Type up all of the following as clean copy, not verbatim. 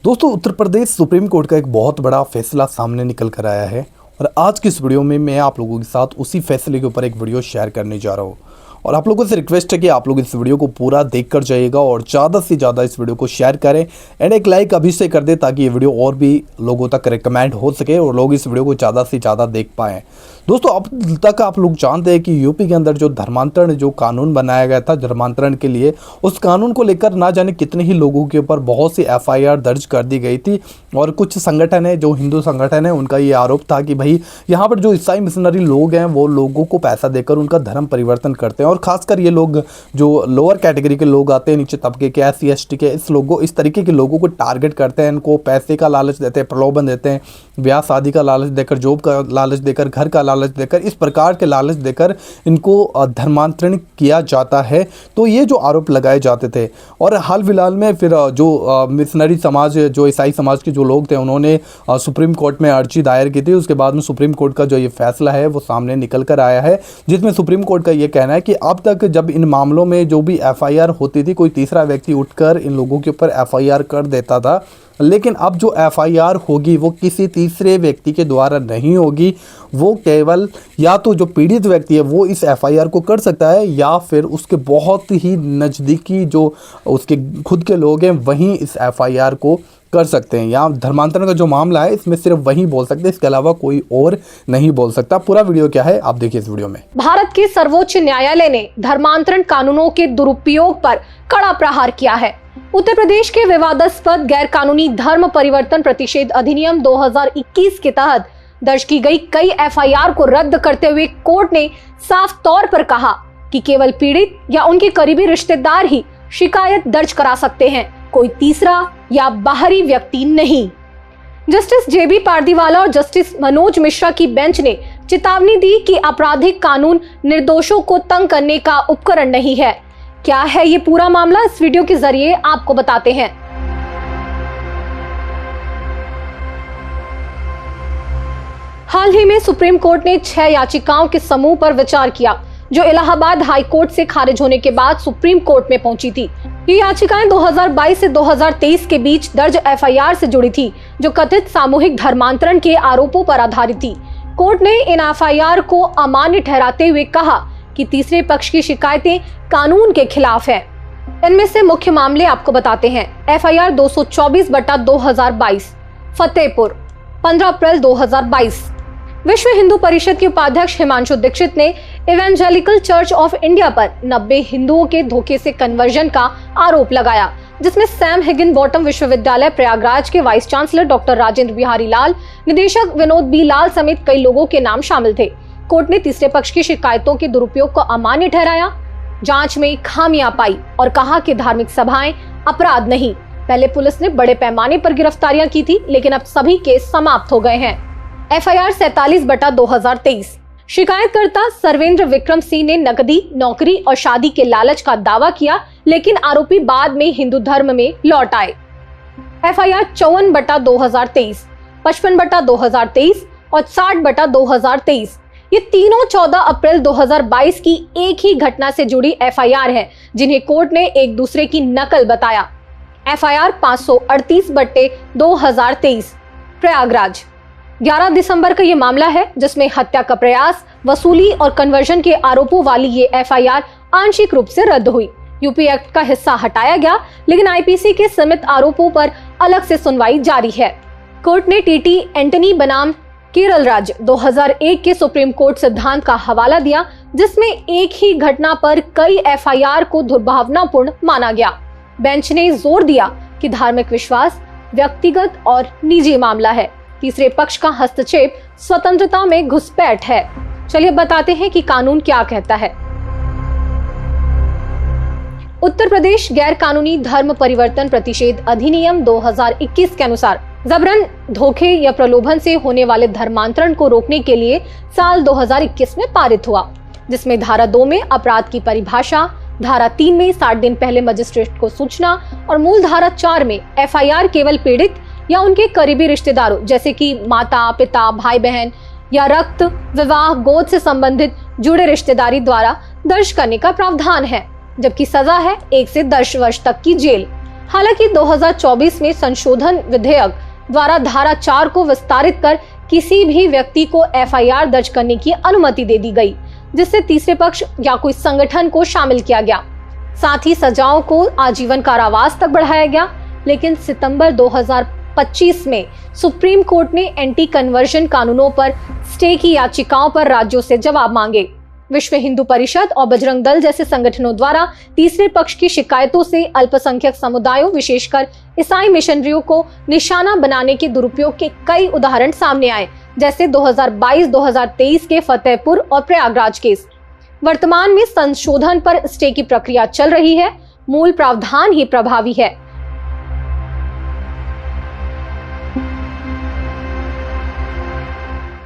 दोस्तों, Uttar Pradesh supreme court का एक बहुत बड़ा फैसला सामने निकल कर आया है और आज की इस वीडियो में मैं आप लोगों के साथ उसी फैसले के ऊपर एक वीडियो शेयर करने जा रहा हूँ। और आप लोगों से रिक्वेस्ट है कि आप लोग इस वीडियो को पूरा देख कर जाइएगा और ज़्यादा से ज़्यादा इस वीडियो को शेयर करें एंड एक लाइक अभी से कर दें ताकि ये वीडियो और भी लोगों तक रिकमेंड हो सके और लोग इस वीडियो को ज़्यादा से ज़्यादा देख पाएँ। दोस्तों, अब तक आप लोग जानते हैं कि यूपी के अंदर जो धर्मांतरण जो कानून बनाया गया था धर्मांतरण के लिए, उस कानून को लेकर ना जाने कितने ही लोगों के ऊपर बहुत सी एफआईआर दर्ज कर दी गई थी। और कुछ संगठन है, जो हिंदू संगठन है, उनका ये आरोप था कि भाई यहाँ पर जो ईसाई मिशनरी लोग हैं वो लोगों को पैसा देकर उनका धर्म परिवर्तन करते हैं। और खासकर ये लोग जो लोअर कैटेगरी के लोग आते हैं, नीचे तबके के, SC ST के, इस तरीके के लोगों को टारगेट करते हैं। इनको पैसे का लालच देते हैं, प्रलोभन देते हैं, ब्याह शादी का लालच देकर, जॉब का लालच देकर, घर का लालच देकर, इस प्रकार के लालच देकर इनको धर्मांतरण किया जाता है। तो ये जो आरोप लगाए जाते थे और हाल फिलहाल में फिर जो मिशनरी समाज, जो ईसाई समाज के जो लोग थे, उन्होंने सुप्रीम कोर्ट में अर्जी दायर की थी। उसके बाद में सुप्रीम कोर्ट का जो ये फैसला है वो सामने निकल कर आया है, जिसमें सुप्रीम कोर्ट का ये कहना है कि अब तक जब इन मामलों में जो भी एफआईआर होती थी, कोई तीसरा व्यक्ति उठकर इन लोगों के ऊपर एफआईआर कर देता था, लेकिन अब जो एफआईआर होगी वो किसी तीसरे व्यक्ति के द्वारा नहीं होगी। वो केवल या तो जो पीड़ित व्यक्ति है वो इस एफआईआर को कर सकता है या फिर उसके बहुत ही नज़दीकी जो उसके खुद के लोग हैं वहीं इस एफआईआर को कर सकते हैं। यहाँ धर्मांतरण का जो मामला है इसमें सिर्फ वही बोल सकते हैं, इसके अलावा कोई और नहीं बोल सकता। पूरा वीडियो क्या है आप देखिए इस वीडियो में। भारत के सर्वोच्च न्यायालय ने धर्मांतरण कानूनों के दुरुपयोग पर कड़ा प्रहार किया है। उत्तर प्रदेश के विवादास्पद गैर कानूनी धर्म परिवर्तन प्रतिषेध अधिनियम 2021 के तहत दर्ज की गई कई एफआईआर को रद्द करते हुए कोर्ट ने साफ तौर पर कहा कि केवल पीड़ित या उनके करीबी रिश्तेदार ही शिकायत दर्ज करा सकते हैं, कोई तीसरा या बाहरी व्यक्ति नहीं। जस्टिस JB पारदीवाला और जस्टिस मनोज मिश्रा की बेंच ने चेतावनी दी कि आपराधिक कानून निर्दोषों को तंग करने का उपकरण नहीं है। क्या है ये पूरा मामला, इस वीडियो के जरिए आपको बताते हैं। हाल ही में सुप्रीम कोर्ट ने 6 याचिकाओं के समूह पर विचार किया जो इलाहाबाद हाई कोर्ट से खारिज होने के बाद सुप्रीम कोर्ट में पहुंची थी। ये याचिकाएं 2022 से 2023 के बीच दर्ज एफआईआर से जुड़ी थी जो कथित सामूहिक धर्मांतरण के आरोपों पर आधारित थी। कोर्ट ने इन एफआईआर को अमान्य ठहराते हुए कहा कि तीसरे पक्ष की शिकायतें कानून के खिलाफ है। इनमें से मुख्य मामले आपको बताते हैं। एफआईआर 224/2022 फतेहपुर 15 अप्रैल 2022। विश्व हिंदू परिषद के उपाध्यक्ष हिमांशु दीक्षित ने इवेंजेलिकल चर्च ऑफ इंडिया पर 90 हिंदुओं के धोखे से कन्वर्जन का आरोप लगाया, जिसमें सैम हिगिनबॉटम विश्वविद्यालय प्रयागराज के vice chancellor doctor Rajendra Bihari Lal, निदेशक विनोद B लाल समेत कई लोगों के नाम शामिल थे। कोर्ट ने तीसरे पक्ष की शिकायतों के दुरुपयोग को अमान्य ठहराया, जांच में खामियां पाई और कहा कि धार्मिक सभाएं अपराध नहीं। पहले पुलिस ने बड़े पैमाने पर गिरफ्तारियां की थी, लेकिन अब सभी केस समाप्त हो गए हैं। एफआईआर 47/2023। शिकायतकर्ता सर्वेंद्र विक्रम सिंह ने नकदी, नौकरी और शादी के लालच का दावा किया, लेकिन आरोपी बाद में हिंदू धर्म में लौट आए। एफआईआर 54/2023, 55/2023 और 60/2023। ये तीनों 14 अप्रैल 2022 की एक ही घटना से जुड़ी एफआईआर है, जिन्हें कोर्ट ने एक दूसरे की नकल बताया। एफआईआर 538/2023 प्रयागराज 11 दिसंबर का ये मामला है, जिसमें हत्या का प्रयास, वसूली और कन्वर्जन के आरोपों वाली ये एफआईआर आंशिक रूप से रद्द हुई। यूपी एक्ट का हिस्सा हटाया गया, लेकिन आईपीसी के सीमित आरोपों पर अलग से सुनवाई जारी है। कोर्ट ने TT एंटनी बनाम केरल राज्य 2001 के सुप्रीम कोर्ट सिद्धांत का हवाला दिया, जिसमें एक ही घटना पर कई एफआईआर को दुर्भावनापूर्ण माना गया। बेंच ने जोर दिया कि धार्मिक विश्वास व्यक्तिगत और निजी मामला है, तीसरे पक्ष का हस्तक्षेप स्वतंत्रता में घुसपैठ है। चलिए बताते हैं कि कानून क्या कहता है। उत्तर प्रदेश गैर कानूनी धर्म परिवर्तन प्रतिषेध अधिनियम 2021 के अनुसार जबरन, धोखे या प्रलोभन से होने वाले धर्मांतरण को रोकने के लिए साल 2021 में पारित हुआ, जिसमें धारा 2 में अपराध की परिभाषा, धारा 3 में 60 दिन पहले मजिस्ट्रेट को सूचना और मूल धारा 4 में एफआईआर केवल पीड़ित या उनके करीबी रिश्तेदारों जैसे कि माता, पिता, भाई बहन या रक्त, विवाह, गोद से संबंधित जुड़े रिश्तेदारी द्वारा दर्ज करने का प्रावधान है, जबकि सजा है 1 से 10 वर्ष तक की जेल। हालांकि 2024 में संशोधन विधेयक द्वारा धारा 4 को विस्तारित कर किसी भी व्यक्ति को एफआईआर दर्ज करने की अनुमति दे दी गई, जिससे तीसरे पक्ष या कोई संगठन को शामिल किया गया। साथ ही सजाओं को आजीवन कारावास तक बढ़ाया गया। लेकिन सितंबर 2025 में सुप्रीम कोर्ट ने एंटी कन्वर्जन कानूनों पर स्टे की याचिकाओं पर राज्यों से जवाब मांगे। विश्व हिंदू परिषद और बजरंग दल जैसे संगठनों द्वारा तीसरे पक्ष की शिकायतों से अल्पसंख्यक समुदायों, विशेषकर ईसाई मिशनरियों को निशाना बनाने के दुरुपयोग के कई उदाहरण सामने आए, जैसे 2022-2023 के फतेहपुर और प्रयागराज केस। वर्तमान में संशोधन पर स्टे की प्रक्रिया चल रही है। मूल प्रावधान ही प्रभावी है।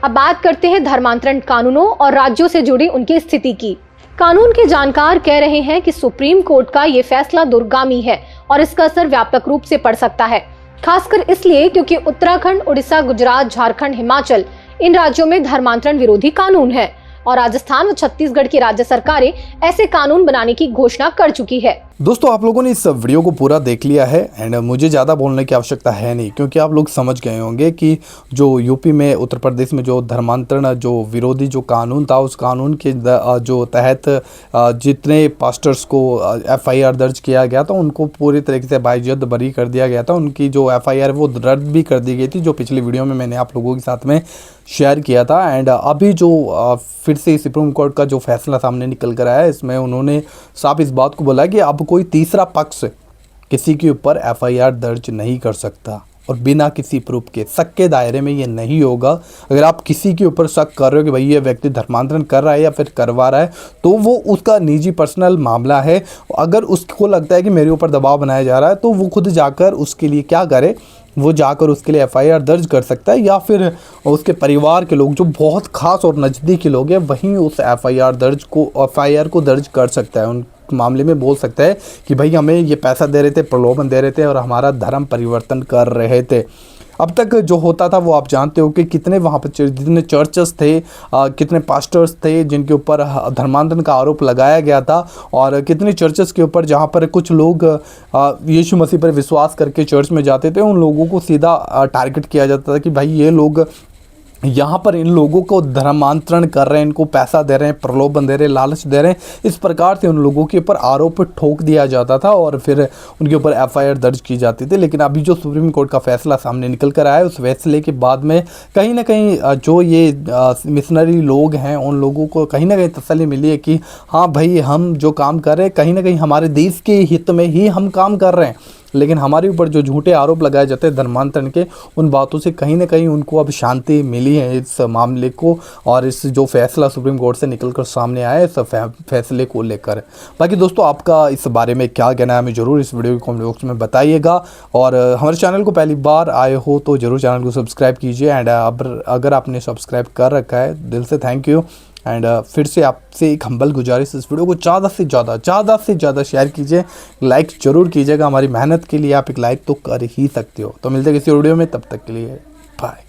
अब बात करते हैं धर्मांतरण कानूनों और राज्यों से जुड़ी उनकी स्थिति की। कानून के जानकार कह रहे हैं कि सुप्रीम कोर्ट का ये फैसला दूरगामी है और इसका असर व्यापक रूप से पड़ सकता है, खासकर इसलिए क्योंकि उत्तराखंड, उड़ीसा, गुजरात, झारखंड, हिमाचल इन राज्यों में धर्मांतरण विरोधी कानून है और राजस्थान व छत्तीसगढ़ की राज्य सरकारें ऐसे कानून बनाने की घोषणा कर चुकी है। दोस्तों, आप लोगों ने इस वीडियो को पूरा देख लिया है एंड मुझे ज़्यादा बोलने की आवश्यकता है नहीं, क्योंकि आप लोग समझ गए होंगे कि जो यूपी में, उत्तर प्रदेश में जो धर्मांतरण जो विरोधी जो कानून था, उस कानून के जो तहत जितने पास्टर्स को एफआईआर दर्ज किया गया था उनको पूरी तरीके से बाइज्जत बरी कर दिया गया था। उनकी जो एफआईआर वो रद्द भी कर दी गई थी, जो पिछली वीडियो में मैंने आप लोगों के साथ में शेयर किया था। एंड अभी जो फिर से सुप्रीम कोर्ट का जो फैसला सामने निकल कर आया है, इसमें उन्होंने साफ इस बात को बोला कि अब कोई तीसरा पक्ष किसी के ऊपर एफआईआर दर्ज नहीं कर सकता और बिना किसी प्रूफ के। शक के दायरे में ये नहीं होगा। अगर आप किसी के ऊपर शक कर रहे हो कि भाई ये व्यक्ति धर्मांतरण कर रहा है या फिर करवा रहा है, तो वो उसका निजी पर्सनल मामला है। अगर उसको लगता है कि मेरे ऊपर दबाव बनाया जा रहा है, तो वो खुद जाकर उसके लिए क्या करे, वो जाकर उसके लिए एफआईआर दर्ज कर सकता है, या फिर उसके परिवार के लोग जो बहुत खास और नज़दीकी लोग हैं वहीं उस एफआईआर को दर्ज कर सकता है। उन मामले में बोल सकता है कि भाई हमें ये पैसा दे रहे थे, प्रलोभन दे रहे थे और हमारा धर्म परिवर्तन कर रहे थे। अब तक जो होता था वो आप जानते हो कि कितने वहाँ पर जितने चर्चेस थे, कितने पास्टर्स थे जिनके ऊपर धर्मांतरण का आरोप लगाया गया था, और कितने चर्चेस के ऊपर जहाँ पर कुछ लोग यीशु मसीह पर विश्वास करके चर्च में जाते थे, उन लोगों को सीधा टारगेट किया जाता था कि भाई ये लोग यहाँ पर इन लोगों को धर्मांतरण कर रहे हैं, इनको पैसा दे रहे हैं, प्रलोभन दे रहे हैं, लालच दे रहे हैं। इस प्रकार से उन लोगों के ऊपर आरोप ठोक दिया जाता था और फिर उनके ऊपर एफआईआर दर्ज की जाती थी। लेकिन अभी जो सुप्रीम कोर्ट का फैसला सामने निकल कर आया है, उस फैसले के बाद में कहीं ना कहीं जो ये मिशनरी लोग हैं उन लोगों को कहीं ना कहीं तसल्ली मिली है कि हाँ भाई, हम जो काम कर रहे हैं कहीं ना कहीं हमारे देश के हित में ही हम काम कर रहे हैं। लेकिन हमारे ऊपर जो झूठे आरोप लगाए जाते हैं धर्मांतरण के, उन बातों से कहीं ना कहीं उनको अब शांति मिली है इस मामले को, और इस जो फैसला सुप्रीम कोर्ट से निकलकर सामने आया है इस फैसले को लेकर। बाकी दोस्तों, आपका इस बारे में क्या कहना है हमें ज़रूर इस वीडियो के कमेंट बॉक्स में बताइएगा। और हमारे चैनल को पहली बार आए हो तो ज़रूर चैनल को सब्सक्राइब कीजिए। एंड अगर आपने सब्सक्राइब कर रखा है, दिल से थैंक यू। एंड फिर से आपसे एक हम्बल गुजारिश, इस वीडियो को ज़्यादा से ज़्यादा शेयर कीजिए, लाइक ज़रूर कीजिएगा। हमारी मेहनत के लिए आप एक लाइक तो कर ही सकते हो। तो मिलते हैं किसी वीडियो में, तब तक के लिए बाय।